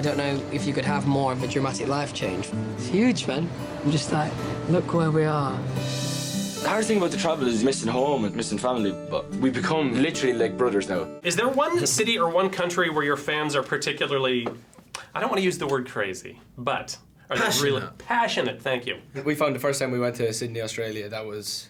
don't know if you could have more of a dramatic life change. It's huge, man. I'm just like, look where we are. The hard thing about the travel is missing home and missing family, but we become literally like brothers now. Is there one city or one country where your fans are particularly, I don't want to use the word crazy, but are they really passionate? Thank you. We found the first time we went to Sydney, Australia, that was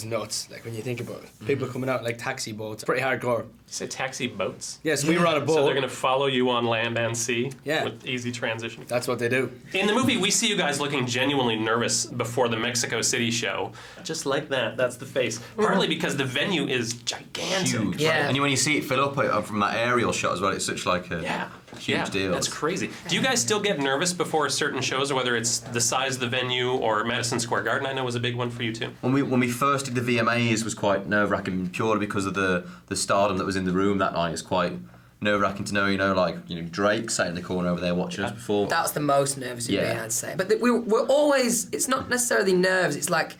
nuts, like when you think about it. People coming out like taxi boats, pretty hardcore. You say taxi boats? Yes, we were on a boat. So they're gonna follow you on land and sea? Yeah. With easy transition? That's what they do. In the movie, we see you guys looking genuinely nervous before the Mexico City show. Just like that, that's the face. Partly because the venue is gigantic. Huge. Yeah. And when you see it fill up from that aerial shot as well, it's such like a huge deal. That's crazy. Do you guys still get nervous before certain shows, or whether it's the size of the venue or Madison Square Garden? I know was a big one for you too. When we first did the VMAs, was quite nerve-wracking purely because of the stardom that was in the room that night. It's quite nerve-wracking to know, Drake sat in the corner over there watching us before. That was the most nervous you've been, I'd say. But we're always, it's not necessarily nerves, it's like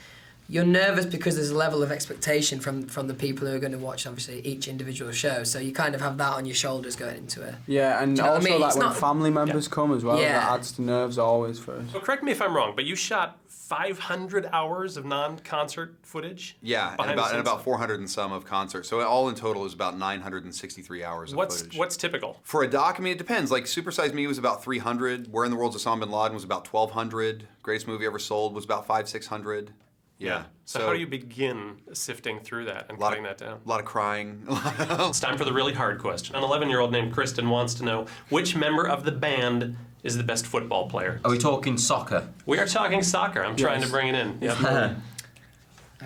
you're nervous because there's a level of expectation from the people who are going to watch, obviously, each individual show. So you kind of have that on your shoulders going into it. Yeah, and also like when family members come as well, that adds to nerves always for us. So correct me if I'm wrong, but you shot 500 hours of non-concert footage? Yeah, and about 400 and some of concert. So all in total is about 963 hours of footage. What's typical? For a doc, I mean, it depends. Like, Super Size Me was about 300. Where in the World's Osama Bin Laden was about 1,200. Greatest Movie Ever Sold was about 500-600. Yeah. So how do you begin sifting through that and cutting that down? A lot of crying. It's time for the really hard question. An 11-year-old named Kristen wants to know which member of the band is the best football player. Are we talking soccer? We are talking soccer. I'm trying to bring it in. Yep.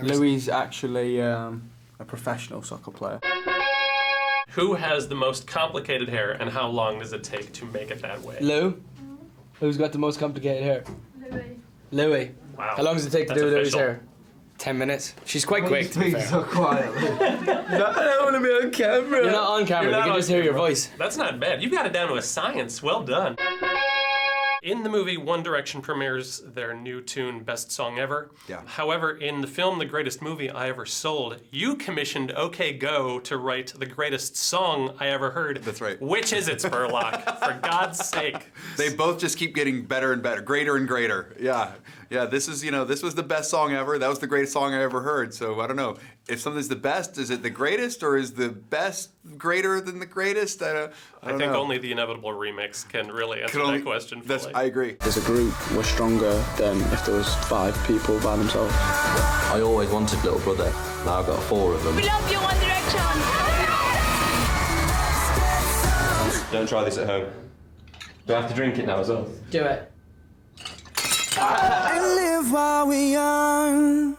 Louis is actually a professional soccer player. Who has the most complicated hair, and how long does it take to make it that way? Lou? Who's got the most complicated hair? Louis. Wow. How long does it take to do Louis' hair? 10 minutes. She's quite quick, to be fair. so quietly. I don't want to be on camera. You're not on camera. You can just hear your voice. That's not bad. You've got it down to a science. Well done. In the movie, One Direction premieres their new tune, Best Song Ever. Yeah. However, in the film, The Greatest Movie I Ever Sold, you commissioned OK Go to write the greatest song I ever heard. That's right. Which is it, Spurlock? For God's sake. They both just keep getting better and better, greater and greater. Yeah. Yeah, this is, this was the best song ever. That was the greatest song I ever heard. So I don't know. If something's the best, is it the greatest, or is the best greater than the greatest? I don't think know. only the inevitable remix can really answer that question fully. I agree. As a group, we're stronger than if there was 5 people by themselves. I always wanted little brother. Now I've got 4 of them. We love you, One Direction! Don't try this at home. Do I have to drink it now as well? Do it. And live while we're young.